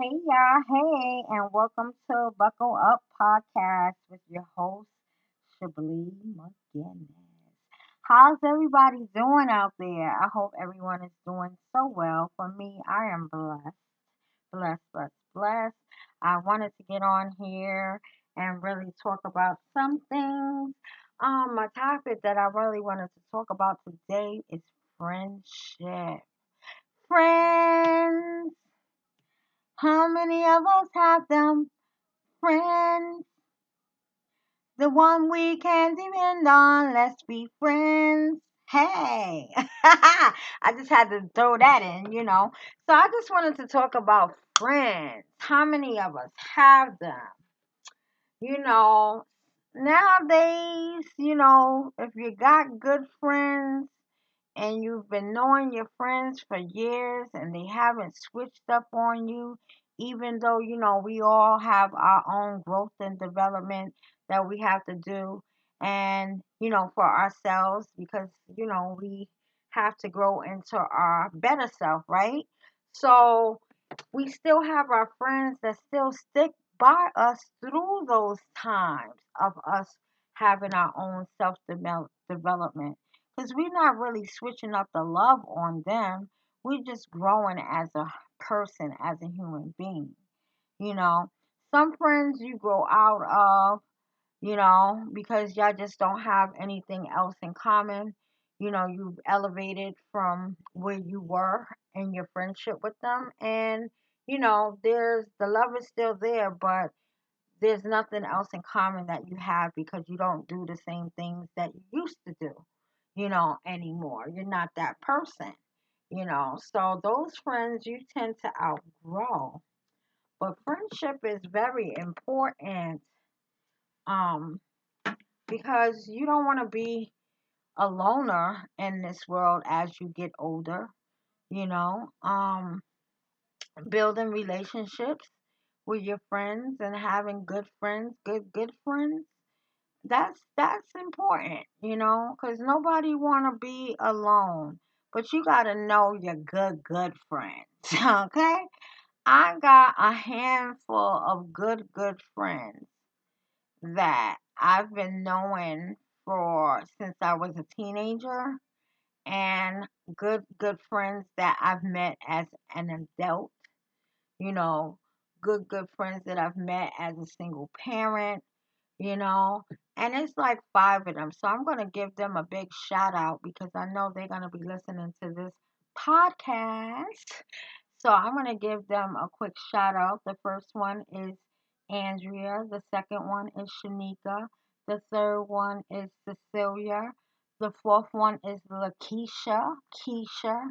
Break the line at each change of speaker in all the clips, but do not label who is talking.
Hey y'all, hey, and welcome to Buckle Up Podcast with your host, Shablee McGinnis. How's everybody doing out there? I hope everyone is doing so well. For me, I am blessed, blessed, blessed, blessed. I wanted to get on here and really talk about some things. My topic that I really wanted to talk about today is friendship. Friends. How many of us have them friends? The one we can depend on. Let's be friends. Hey, I just had to throw that in. So I just wanted to talk about friends. How many of us have them? You know, Nowadays, if you got good friends, and you've been knowing your friends for years and they haven't switched up on you, even though, we all have our own growth and development that we have to do and, for ourselves because, we have to grow into our better self, right? So we still have our friends that still stick by us through those times of us having our own self development because we're not really switching up the love on them. We're just growing as a person, as a human being. You know, some friends you grow out of, because y'all just don't have anything else in common. You've elevated from where you were in your friendship with them. And, there's the love is still there, but there's nothing else in common that you have because you don't do the same things that you used to do, anymore. You're not that person. So those friends you tend to outgrow. But friendship is very important um because you don't want to be a loner in this world as you get older, you know. Building relationships with your friends and having good friends, good friends, that's important, because nobody want to be alone. But you got to know your good friends. Okay, I got a handful of good friends that I've been knowing for since I was a teenager, and good friends that I've met as an adult, you know good friends that I've met as a single parent, you know, and it's like five of them. So I'm going to give them a big shout out because I know they're going to be listening to this podcast. So I'm going to give them a quick shout out. The first one is Andrea. The second one is Shanika. The third one is Cecilia. The fourth one is Lakeisha, Keisha.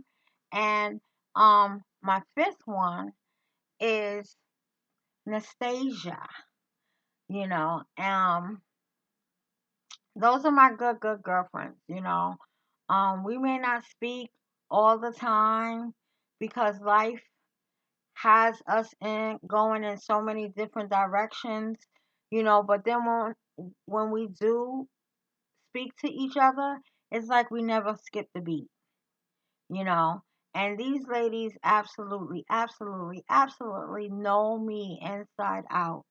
And my fifth one is Nastasia, you know. Those are my good girlfriends. We may not speak all the time because life has us in going in so many different directions, but then when we do speak to each other, it's like we never skip the beat, you know. And these ladies absolutely, absolutely, absolutely know me inside out.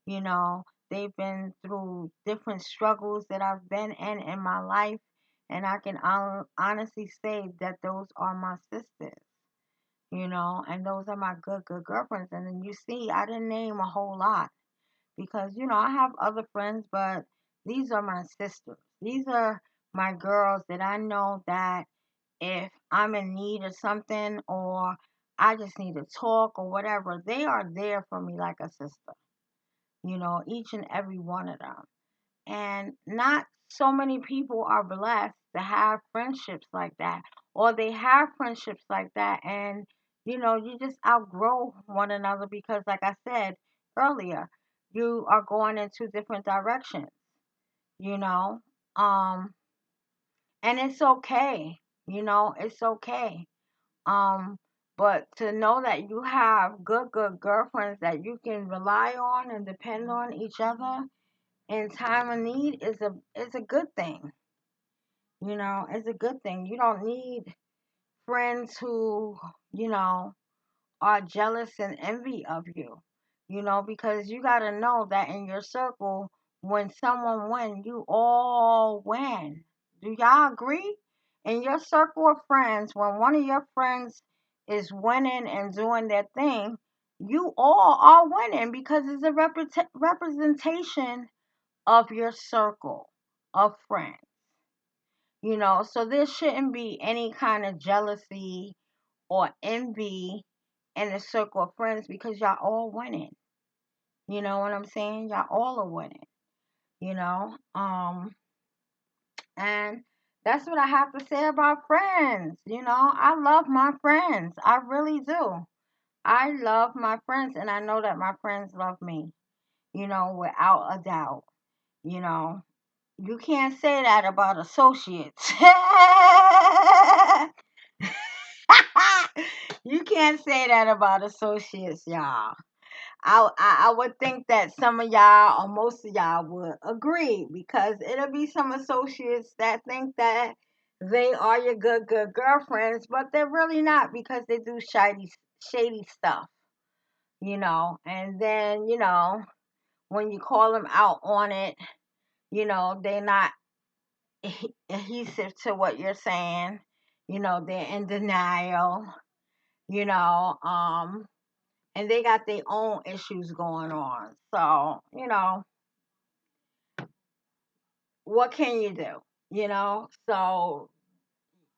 You know, they've been through different struggles that I've been in my life, and I can honestly say that those are my sisters, and those are my good girlfriends. And then you see, I didn't name a whole lot because, I have other friends, but these are my sisters. These are my girls that I know that if I'm in need of something or I just need to talk or whatever, they are there for me like a sister, each and every one of them. And not so many people are blessed to have friendships like that, or they have friendships like that, and you just outgrow one another because, like I said earlier, you are going in two different directions, you know. Um, and it's okay, it's okay. Um, but to know that you have good girlfriends that you can rely on and depend on each other in time of need is a good thing. It's a good thing. You don't need friends who, you know, are jealous and envy of you. Because you got to know that in your circle, when someone wins, you all win. Do y'all agree? In your circle of friends, when one of your friends is winning and doing their thing, you all are winning because it's a representation of your circle of friends. So there shouldn't be any kind of jealousy or envy in the circle of friends because y'all all winning. You know what I'm saying? Y'all all are winning, you know? And that's what I have to say about friends. I love my friends. I really do. I love my friends, and I know that my friends love me, without a doubt. You know, you can't say that about associates. You can't say that about associates, y'all. I would think that some of y'all or most of y'all would agree because it'll be some associates that think that they are your good girlfriends, but they're really not because they do shady stuff, and then, when you call them out on it, they're not adhesive to what you're saying. They're in denial, you know, and they got their own issues going on. So, what can you do? So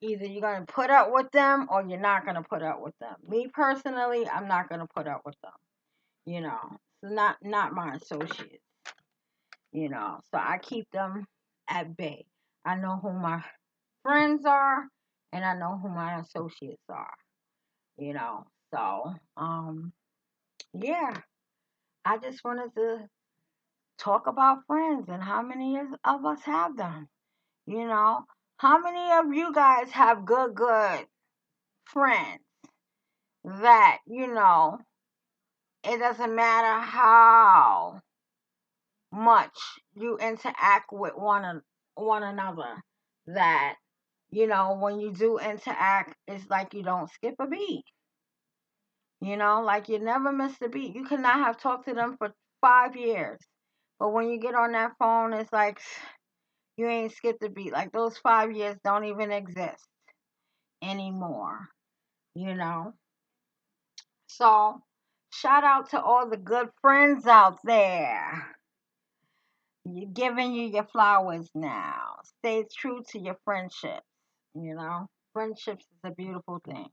either you're going to put up with them or you're not going to put up with them. Me personally, I'm not going to put up with them, so not my associates, so I keep them at bay. I know who my friends are and I know who my associates are, so yeah, I just wanted to talk about friends and how many of us have them. You know, how many of you guys have good friends that, it doesn't matter how much you interact with one another, that, when you do interact, it's like you don't skip a beat. Like you never missed a beat. You could not have talked to them for 5 years. But when you get on that phone, it's like you ain't skipped a beat. Like those 5 years don't even exist anymore, you know? So, shout out to all the good friends out there. You're giving you your flowers now. Stay true to your friendships, Friendships is a beautiful thing.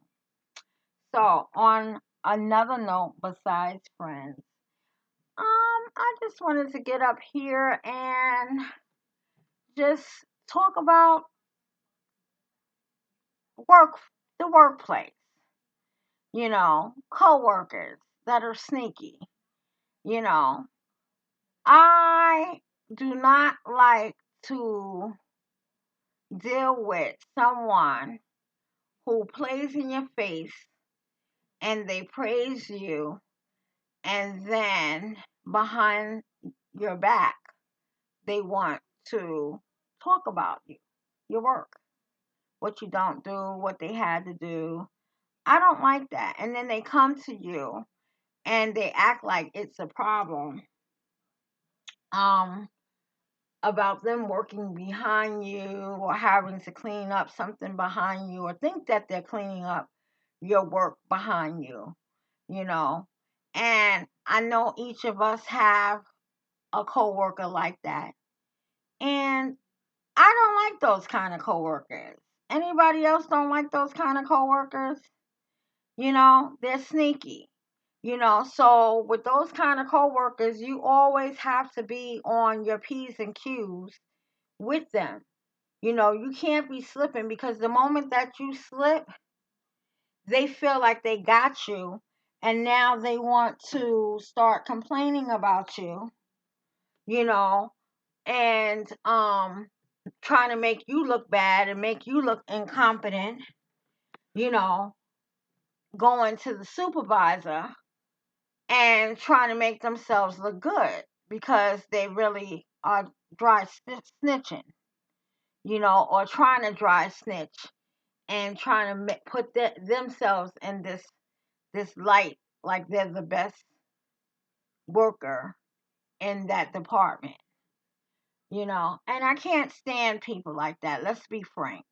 So, on another note, besides friends, I just wanted to get up here and just talk about work, the workplace. Coworkers that are sneaky. You know, I do not like to deal with someone who plays in your face and they praise you and then behind your back they want to talk about you, your work, what you don't do, what they had to do. I don't like that. And then they come to you and they act like it's a problem um about them working behind you or having to clean up something behind you or think that they're cleaning up your work behind you, you know. And I know each of us have a coworker like that. And I don't like those kind of coworkers. Anybody else don't like those kind of coworkers? They're sneaky. So with those kind of coworkers, you always have to be on your P's and Q's with them. You can't be slipping because the moment that you slip, they feel like they got you and now they want to start complaining about you, you know, and trying to make you look bad and make you look incompetent, you know, going to the supervisor and trying to make themselves look good because they really are dry snitching, or trying to dry snitch and trying to put themselves in this this light like they're the best worker in that department, and I can't stand people like that. Let's be frank.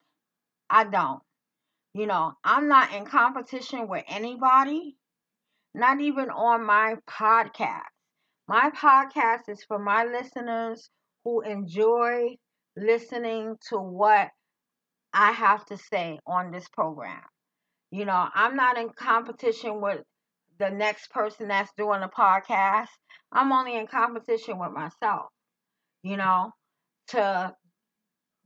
I don't. I'm not in competition with anybody, not even on my podcast. My podcast is for my listeners who enjoy listening to what I have to say on this program. I'm not in competition with the next person that's doing a podcast. I'm only in competition with myself, you know, to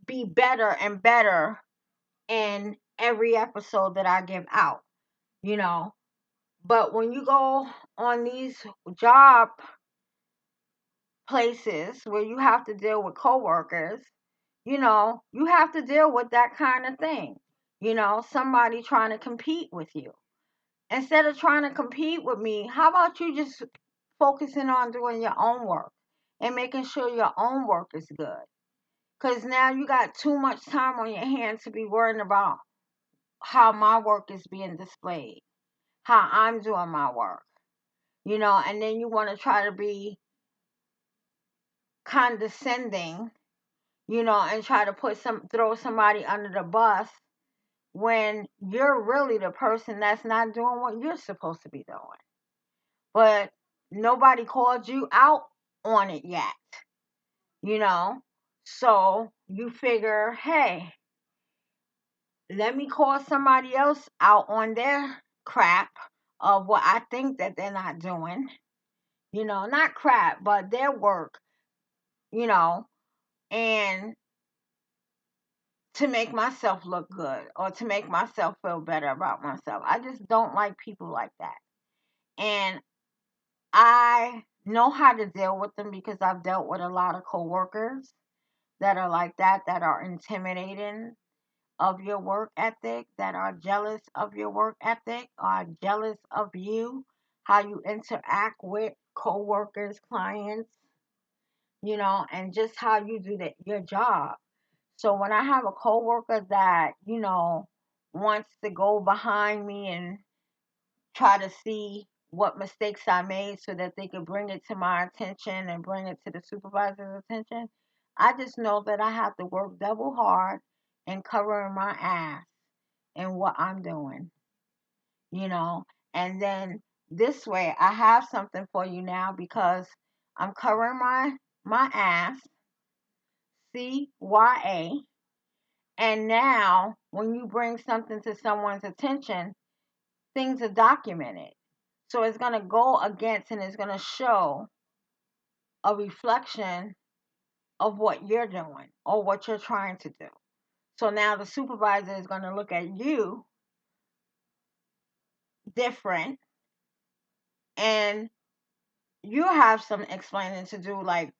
be better and better in every episode that I give out, you know. But when you go on these job places where you have to deal with coworkers, you have to deal with that kind of thing. Somebody trying to compete with you. Instead of trying to compete with me, how about you just focusing on doing your own work and making sure your own work is good? Because now you got too much time on your hands to be worrying about how my work is being displayed, how I'm doing my work, and then you want to try to be condescending, and try to throw somebody under the bus when you're really the person that's not doing what you're supposed to be doing. But nobody called you out on it yet, you know? So you figure, hey, let me call somebody else out on their crap of what I think that they're not doing, not crap, but their work, you know, and to make myself look good or to make myself feel better about myself. I just don't like people like that. And I know how to deal with them because I've dealt with a lot of coworkers that are like that are intimidating of your work ethic, that are jealous of your work ethic, are jealous of you, how you interact with coworkers, clients, and just how you do your job. So when I have a coworker that, wants to go behind me and try to see what mistakes I made so that they could bring it to my attention and bring it to the supervisor's attention, I just know that I have to work double hard and covering my ass in what I'm doing, you know. And then this way I have something for you now because I'm covering my ass, CYA. And now when you bring something to someone's attention, things are documented. So it's going to go against and it's going to show a reflection of what you're doing or what you're trying to do. So now the supervisor is going to look at you different and you have some explaining to do, like,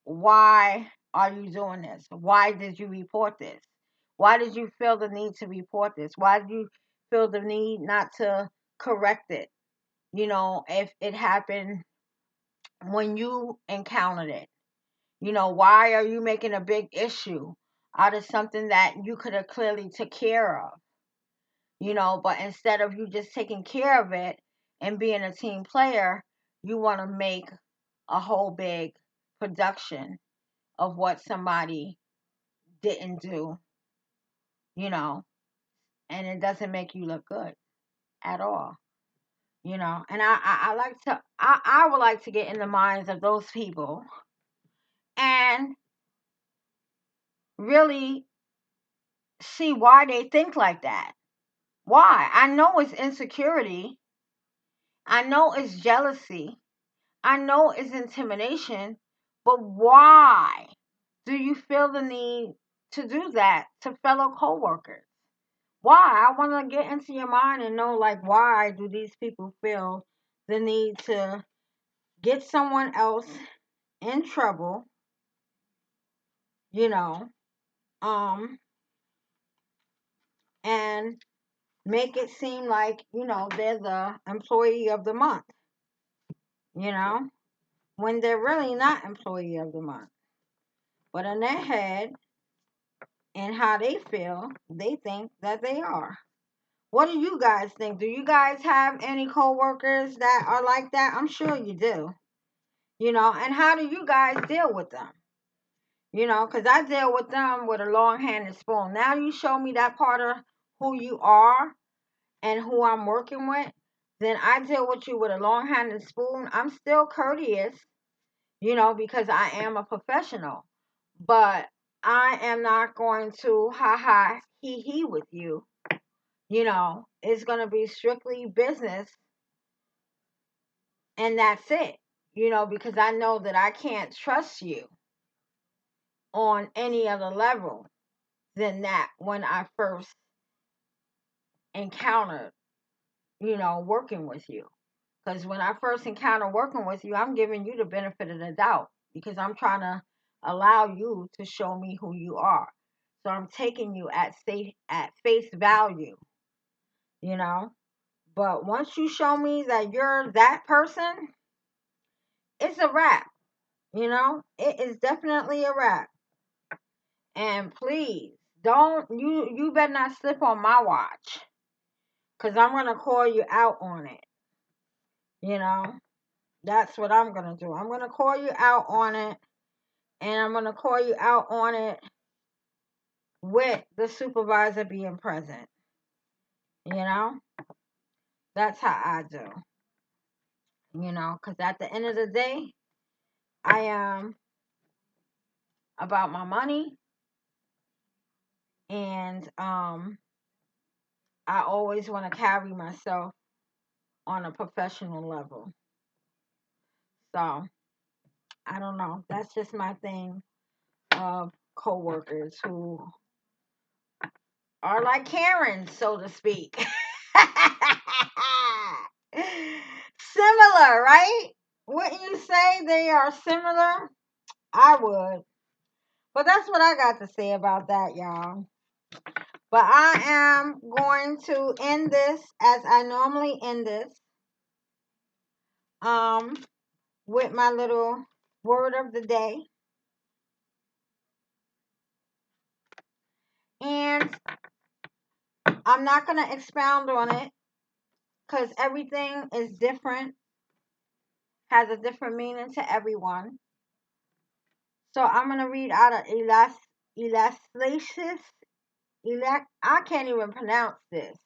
why are you doing this? Why did you report this? Why did you feel the need to report this? Why did you feel the need not to correct it? If it happened when you encountered it. Why are you making a big issue out of something that you could have clearly took care of? But instead of you just taking care of it and being a team player, you want to make a whole big production of what somebody didn't do, you know, and it doesn't make you look good at all. And I like to I would like to get in the minds of those people and really see why they think like that. Why? I know it's insecurity. I know it's jealousy. I know it's intimidation. But why do you feel the need to do that to fellow coworkers? Why? I want to get into your mind and know, like, why do these people feel the need to get someone else in trouble, you know, um, and make it seem like, they're the employee of the month, you know, when they're really not employee of the month. But in their head and how they feel, they think that they are. What do you guys think? Do you guys have any coworkers that are like that? I'm sure you do. And how do you guys deal with them? Because I deal with them with a long-handed spoon. Now you show me that part of who you are and who I'm working with, then I deal with you with a long-handed spoon. I'm still courteous, because I am a professional. But I am not going to ha ha he with you. It's going to be strictly business and that's it. Because I know that I can't trust you on any other level than that when I first encountered, working with you. Because when I first encounter working with you, I'm giving you the benefit of the doubt because I'm trying to allow you to show me who you are. So I'm taking you at face value, you know. But once you show me that you're that person, it's a wrap, It is definitely a wrap. And please don't you better not slip on my watch because I'm gonna call you out on it, you know. That's what I'm gonna do. I'm gonna call you out on it, and I'm gonna call you out on it with the supervisor being present. You know, that's how I do. Because at the end of the day, I am about my money, and I always want to carry myself on a professional level. So I don't know. That's just my thing of coworkers who are like Karens, so to speak. Similar, right? Wouldn't you say they are similar? I would. But that's what I got to say about that, y'all. But I am going to end this as I normally end this. Um, with my little word of the day. And I'm not going to expound on it because everything is different, has a different meaning to everyone. So I'm going to read out of Elastiasis. I can't even pronounce this.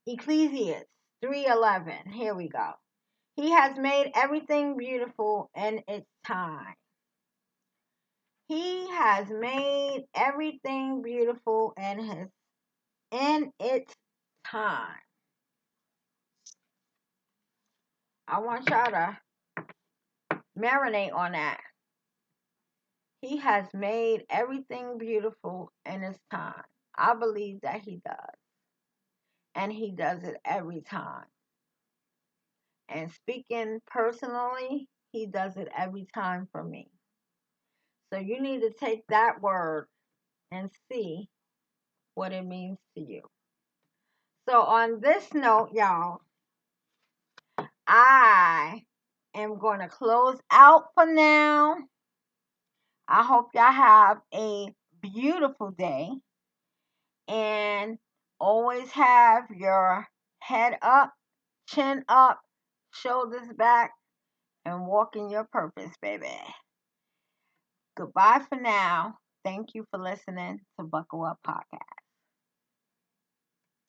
Ecclesiastes 3:11. Here we go. He has made everything beautiful in its time. He has made everything beautiful in its time. I want y'all to marinate on that. He has made everything beautiful in its time. I believe that he does. And he does it every time. And speaking personally, he does it every time for me. So you need to take that word and see what it means to you. So on this note, y'all, I am going to close out for now. I hope y'all have a beautiful day and always have your head up, chin up, shoulders back, and walk in your purpose, baby. Goodbye for now. Thank you for listening to Buckle Up Podcast.